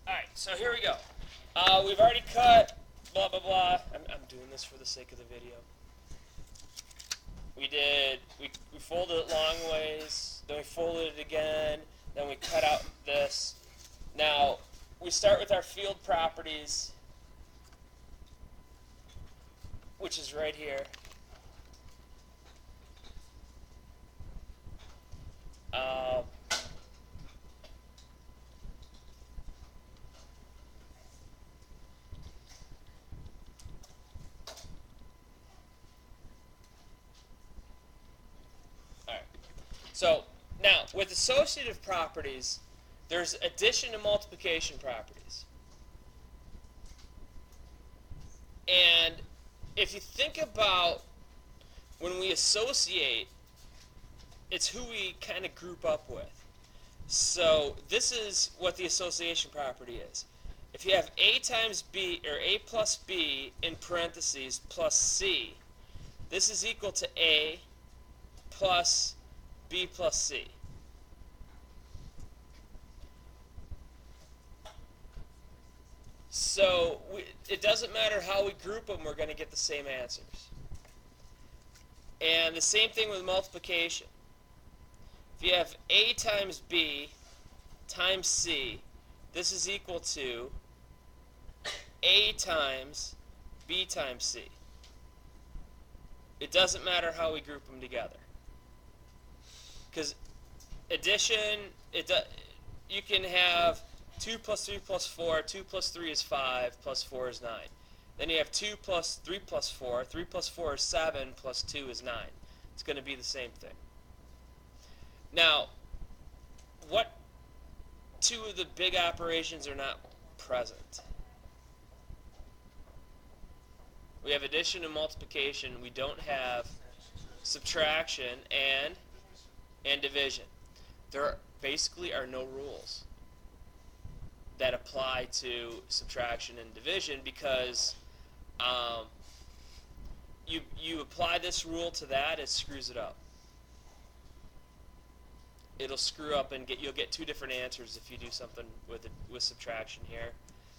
Alright, so here we go. We've already cut blah blah blah. I'm doing this for the sake of the video. We folded it long ways, then we folded it again, then we cut out this. Now, we start with our field properties, which is right here. Alright. So, now, with associative properties, there's addition and multiplication properties. And if you think about when we associate, it's who we kind of group up with. So this is what the association property is. If you have A times B, or A plus B in parentheses plus C, this is equal to A plus B plus C. So it doesn't matter how we group them, we're going to get the same answers. And the same thing with multiplication. If you have A times B times C, this is equal to A times B times C. It doesn't matter how we group them together. Because addition, you can have 2 plus 3 plus 4, 2 plus 3 is 5, plus 4 is 9. Then you have 2 plus 3 plus 4, 3 plus 4 is 7, plus 2 is 9. It's going to be the same thing. Now, what two of the big operations are not present? We have addition and multiplication. We don't have subtraction and division. There basically are no rules that apply to subtraction and division because you apply this rule to that, it screws it up. It'll screw up and you'll get two different answers if you do something with subtraction here.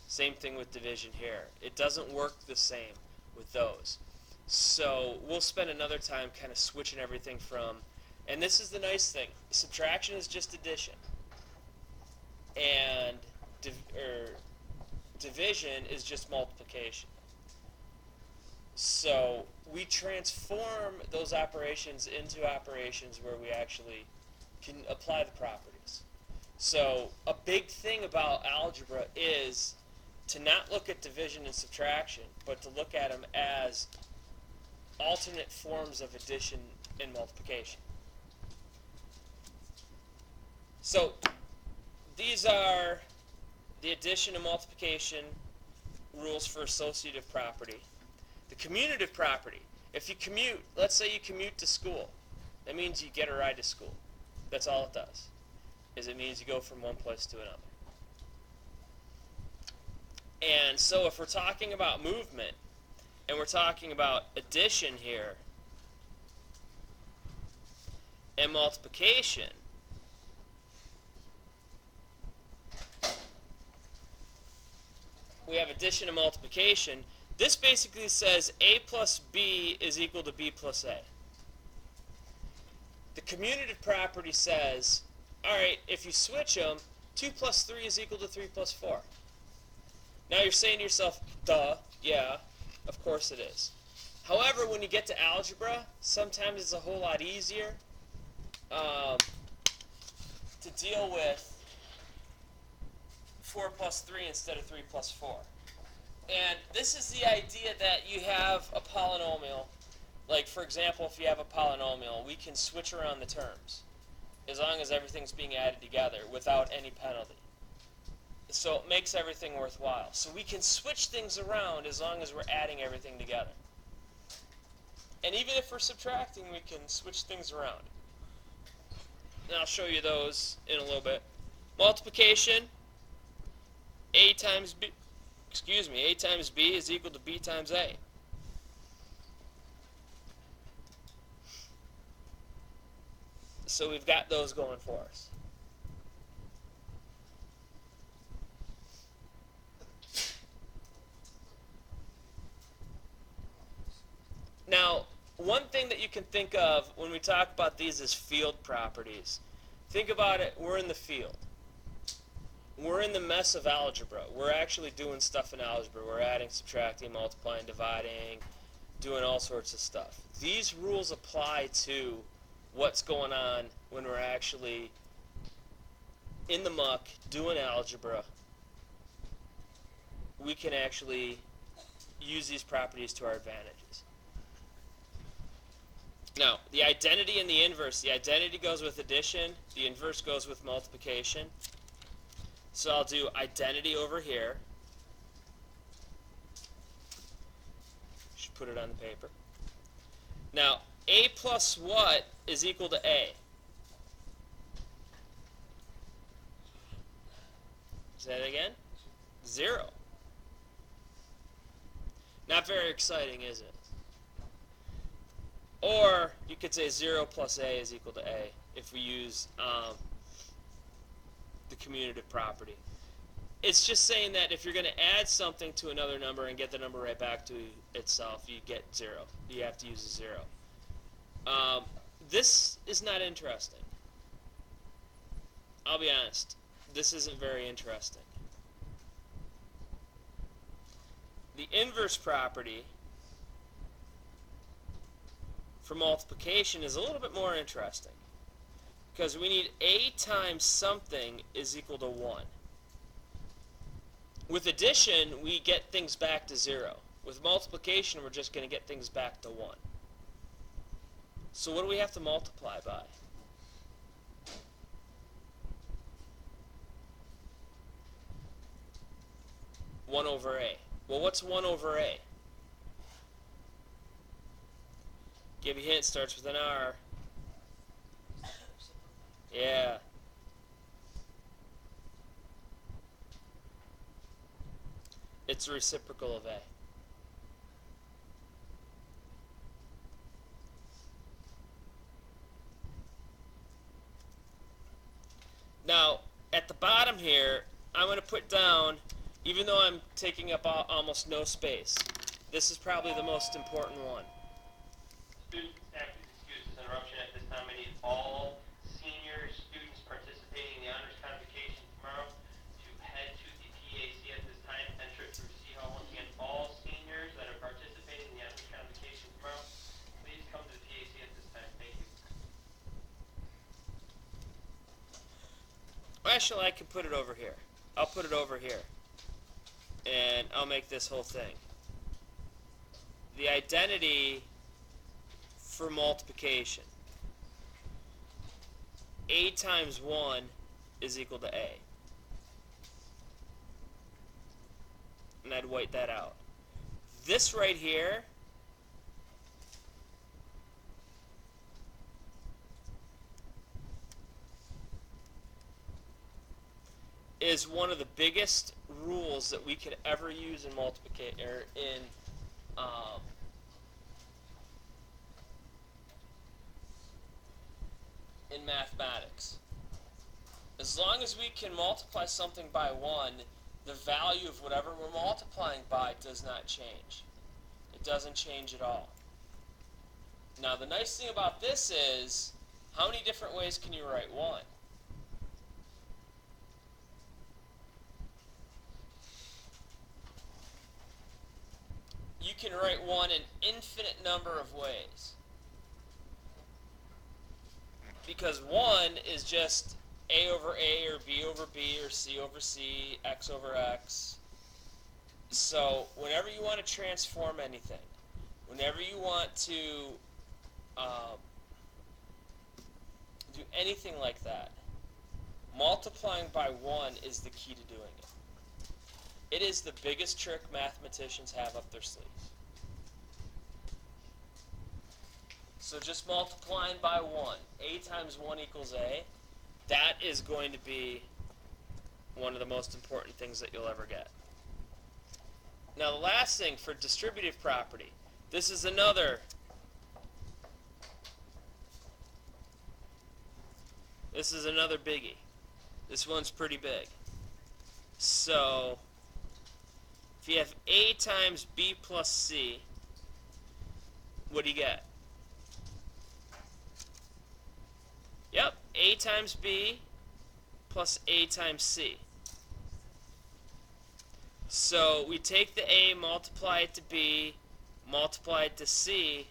Same thing with division here. It doesn't work the same with those. So we'll spend another time kind of switching everything from, and this is the nice thing, subtraction is just addition, and division is just multiplication. So we transform those operations into operations where we actually can apply the properties. So a big thing about algebra is to not look at division and subtraction, but to look at them as alternate forms of addition and multiplication. So these are the addition and multiplication rules for associative property. The commutative property, if you commute, let's say you commute to school, that means you get a ride to school. That's all it does, is it means you go from one place to another. And so if we're talking about movement, and we're talking about addition here, and multiplication, we have addition and multiplication. This basically says A plus B is equal to B plus A. The commutative property says, alright, if you switch them, 2 plus 3 is equal to 3 plus 4. Now you're saying to yourself, duh, yeah, of course it is. However, when you get to algebra, sometimes it's a whole lot easier to deal with 4 plus 3 instead of 3 plus 4. And this is the idea that you have a polynomial. Like, for example, if you have a polynomial, we can switch around the terms as long as everything's being added together without any penalty. So it makes everything worthwhile. So we can switch things around as long as we're adding everything together. And even if we're subtracting, we can switch things around. And I'll show you those in a little bit. Multiplication, A times B is equal to B times A. So we've got those going for us. one thing that you can think of when we talk about these is field properties. Think about it, we're in the field. We're in the mess of algebra. We're actually doing stuff in algebra. We're adding, subtracting, multiplying, dividing, doing all sorts of stuff. These rules apply to what's going on when we're actually in the muck doing algebra. We can actually use these properties to our advantages. Now, the identity and the inverse. The identity goes with addition. The inverse goes with multiplication. So I'll do identity over here. Should put it on the paper. Now, a plus what is equal to a? Say that again? 0. Not very exciting, is it? Or you could say 0 plus a is equal to a if we use the commutative property. It's just saying that if you're going to add something to another number and get the number right back to itself, you get 0. You have to use a 0. This is not interesting. I'll be honest. This isn't very interesting. The inverse property for multiplication is a little bit more interesting, because we need a times something is equal to 1. With addition, we get things back to 0. With multiplication, we're just going to get things back to 1. So what do we have to multiply by? One over a. Well, what's 1 over a? Give you a hint, starts with an R. Yeah. It's a reciprocal of a. Now, at the bottom here, I'm going to put down, even though I'm taking up almost no space, this is probably the most important one. Students, excuse this interruption at this time. I need all senior students participating in the honors convocation tomorrow to head to the PAC at this time. Enter it through C Hall. Once again, all seniors that are participating in the honors convocation tomorrow, please come to the PAC at this time. Thank you. Actually, I can put it over here. I'll put it over here. And I'll make this whole thing. The identity for multiplication. A times 1 is equal to a. And I'd white that out. This right here is one of the biggest rules that we could ever use in multiplication, or in mathematics. As long as we can multiply something by 1, the value of whatever we're multiplying by does not change. It doesn't change at all. Now, the nice thing about this is, how many different ways can you write 1? You can write 1 an infinite number of ways. Because 1 is just a over a, or b over b, or c over c, x over x. So whenever you want to transform anything, whenever you want to do anything like that, multiplying by 1 is the key to doing it. It is the biggest trick mathematicians have up their sleeves. So just multiplying by 1, a times 1 equals a, that is going to be one of the most important things that you'll ever get. Now the last thing for distributive property, this is another biggie. This one's pretty big. So if you have a times b plus c, what do you get? Yep, A times B plus A times C. So we take the A, multiply it to B, multiply it to C,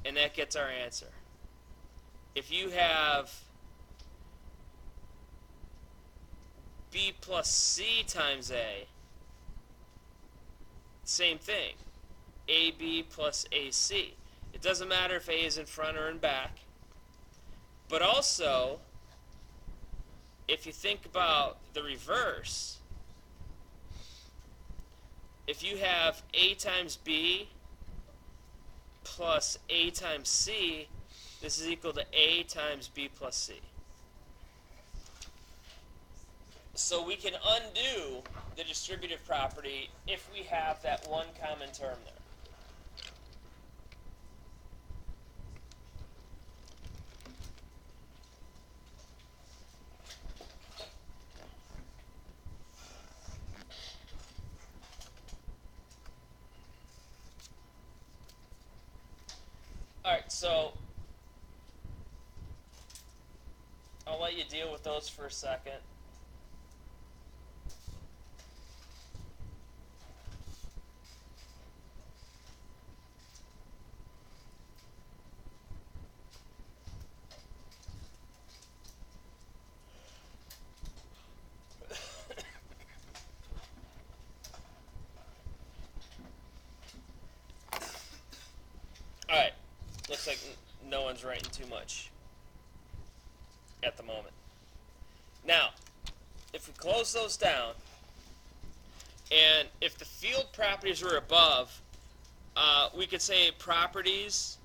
and that gets our answer. If you have B plus C times A, same thing. AB plus AC. It doesn't matter if A is in front or in back. But also, if you think about the reverse, if you have A times B plus A times C, this is equal to A times B plus C. So we can undo the distributive property if we have that one common term there. Alright, so I'll let you deal with those for a second. Alright, looks like no one's writing too much at the moment. Now, if we close those down, and if the field properties were above, we could say properties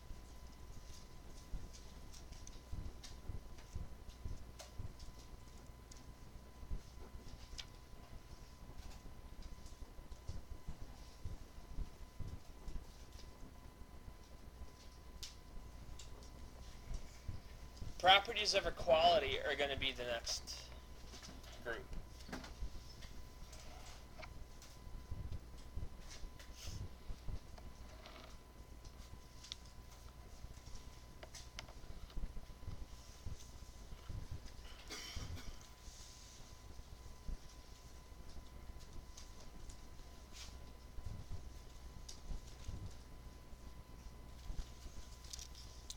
properties of equality are going to be the next group.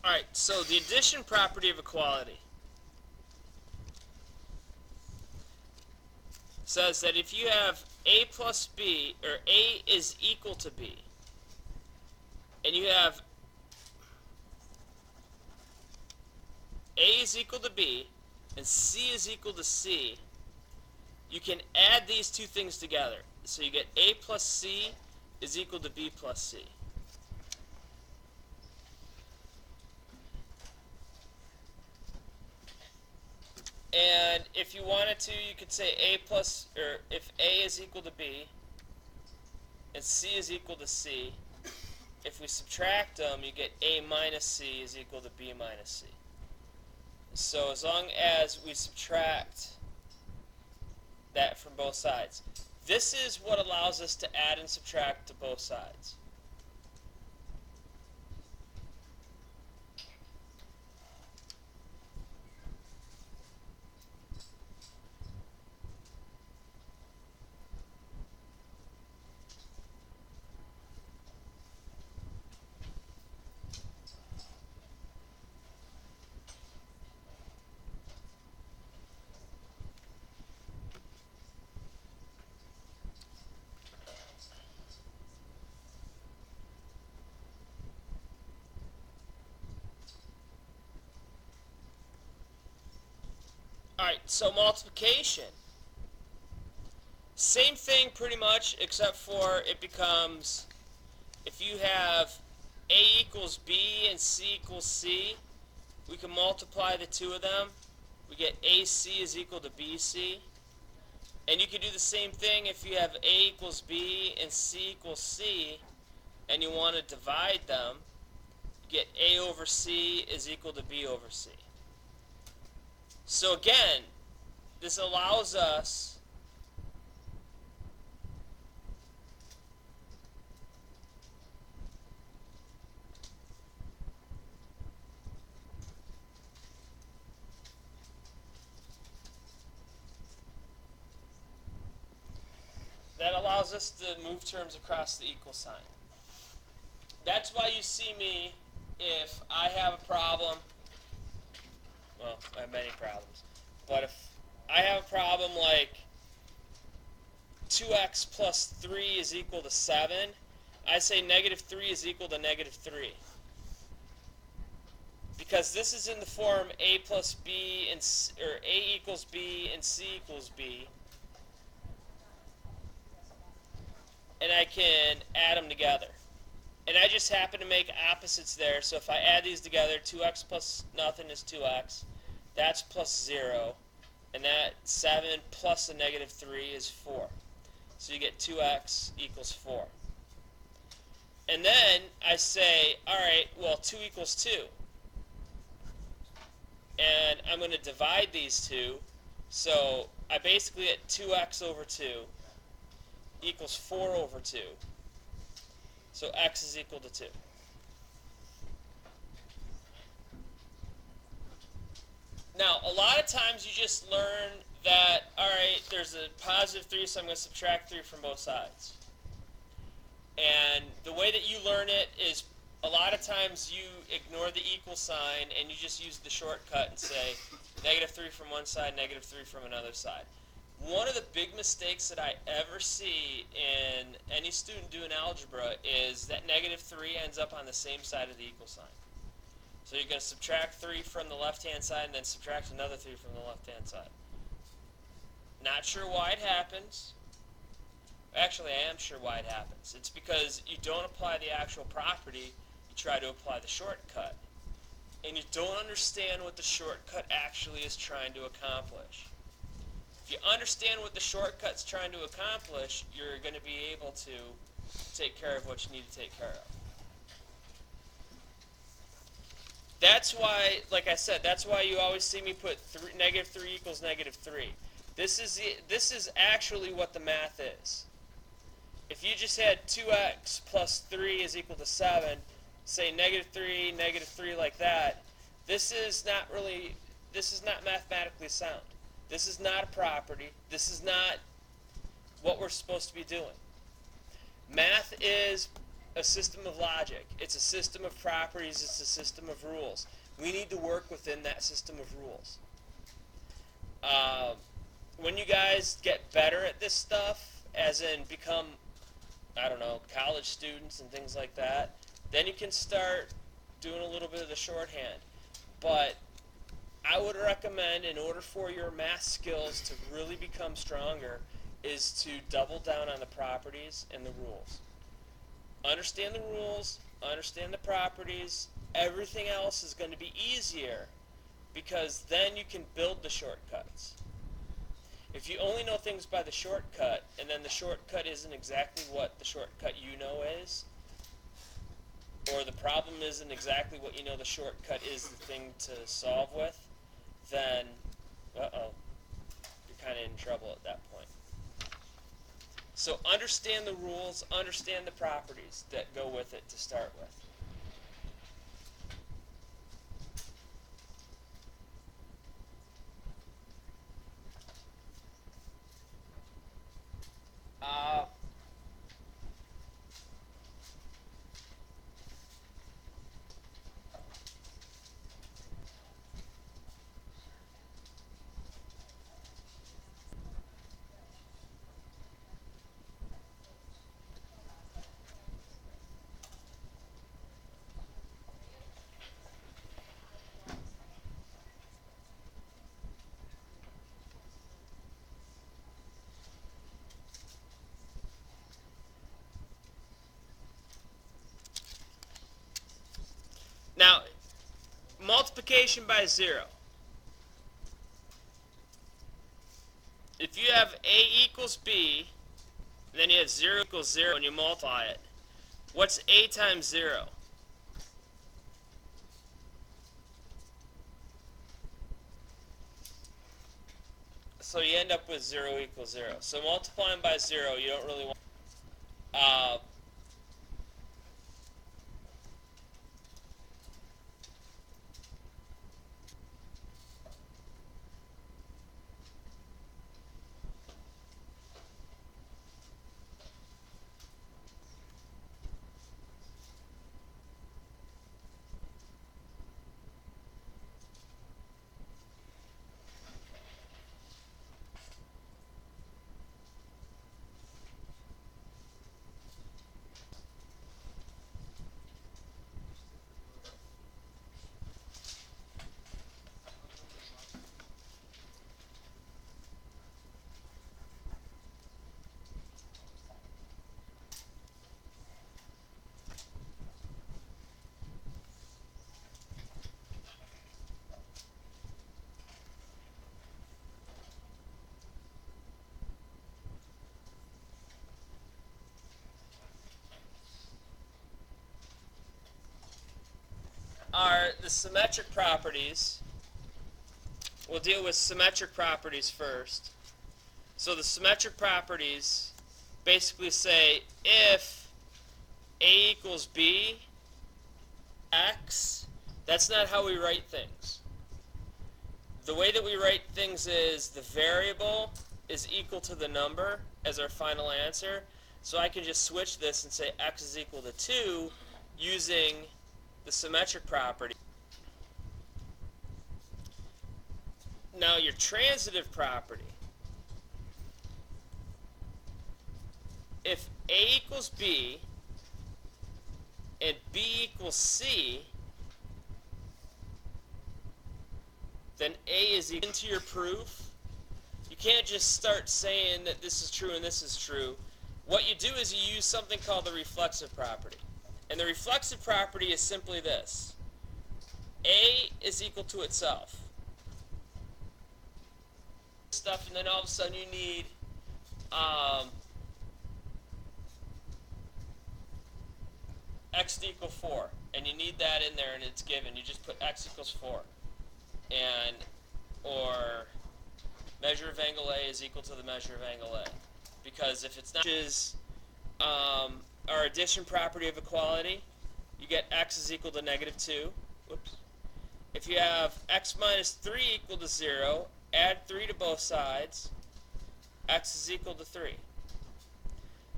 Alright, so the addition property of equality says that if you have A plus B, or A is equal to B, and you have A is equal to B, and C is equal to C, you can add these two things together. So you get A plus C is equal to B plus C. And if you wanted to, you could say A plus, or if A is equal to B, and C is equal to C, if we subtract them, you get A minus C is equal to B minus C. So as long as we subtract that from both sides. This is what allows us to add and subtract to both sides. Alright, so multiplication. Same thing pretty much, except for it becomes, if you have A equals B and C equals C, we can multiply the two of them. We get AC is equal to BC. And you can do the same thing if you have A equals B and C equals C, and you want to divide them. You get A over C is equal to B over C. So again, this allows us allows us to move terms across the equal sign. That's why you see me, if I have a problem, well, I have many problems, but if I have a problem like 2x plus 3 is equal to 7, I say negative 3 is equal to negative 3. Because this is in the form a plus b, and or a equals b and c equals b. And I can add them together. And I just happen to make opposites there, so if I add these together, 2x plus nothing is 2x. That's plus 0. And that 7 plus a negative 3 is 4. So you get 2x equals 4. And then I say, alright, well, 2 equals 2. And I'm going to divide these two. So I basically get 2x over 2 equals 4 over 2. So x is equal to 2. Now, a lot of times you just learn that, alright, there's a positive 3, so I'm going to subtract 3 from both sides. And the way that you learn it is, a lot of times you ignore the equal sign and you just use the shortcut and say negative 3 from one side, negative 3 from another side. One of the big mistakes that I ever see in any student doing algebra is that negative 3 ends up on the same side of the equal sign. So you're going to subtract 3 from the left-hand side and then subtract another 3 from the left-hand side. Not sure why it happens. Actually, I am sure why it happens. It's because you don't apply the actual property, you try to apply the shortcut. And you don't understand what the shortcut actually is trying to accomplish. If you understand what the shortcut's trying to accomplish, you're going to be able to take care of what you need to take care of. That's why, like I said, that's why you always see me put negative 3 equals negative 3. This is actually what the math is. If you just had 2x plus 3 is equal to 7, say negative 3 like that, this is not mathematically sound. This is not a property. This is not what we're supposed to be doing. Math is a system of logic. It's a system of properties. It's a system of rules. We need to work within that system of rules. When you guys get better at this stuff, as in become, I don't know, college students and things like that, then you can start doing a little bit of the shorthand. But I would recommend, in order for your math skills to really become stronger, is to double down on the properties and the rules. Understand the rules, understand the properties. Everything else is going to be easier because then you can build the shortcuts. If you only know things by the shortcut, and then the shortcut isn't exactly what the shortcut you know is, or the problem isn't exactly what you know the shortcut is the thing to solve with, then, you're kind of in trouble at that point. So understand the rules, understand the properties that go with it to start with. Now, multiplication by 0. If you have a equals b, then you have 0 equals 0 and you multiply it, what's a times 0? So you end up with 0 equals 0. So multiplying by 0, you don't really want. the symmetric properties. We'll deal with symmetric properties first. So the symmetric properties basically say if A equals B, X, that's not how we write things. The way that we write things is the variable is equal to the number as our final answer. So I can just switch this and say X is equal to 2 using the symmetric property. Now your transitive property, if A equals B and B equals C, then A is equal to your proof. You can't just start saying that this is true and this is true. What you do is you use something called the reflexive property. And the reflexive property is simply this. A is equal to itself. Stuff, and then all of a sudden you need x equal 4, and you need that in there, and it's given. You just put x equals 4, and or measure of angle A is equal to the measure of angle A, because if it's not, which is our addition property of equality, you get x is equal to -2. Whoops. If you have x minus 3 equal to 0, add 3 to both sides, x is equal to 3.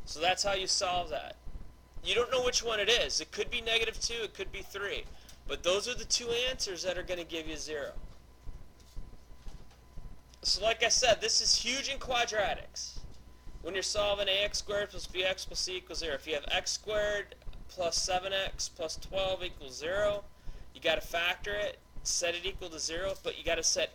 So that's how you solve that. You don't know which one it is. It could be -2, it could be 3. But those are the two answers that are going to give you 0. So like I said, this is huge in quadratics. When you're solving ax squared plus bx plus c equals 0. If you have x squared plus 7x plus 12 equals 0, you got to factor it, set it equal to 0, but you got to set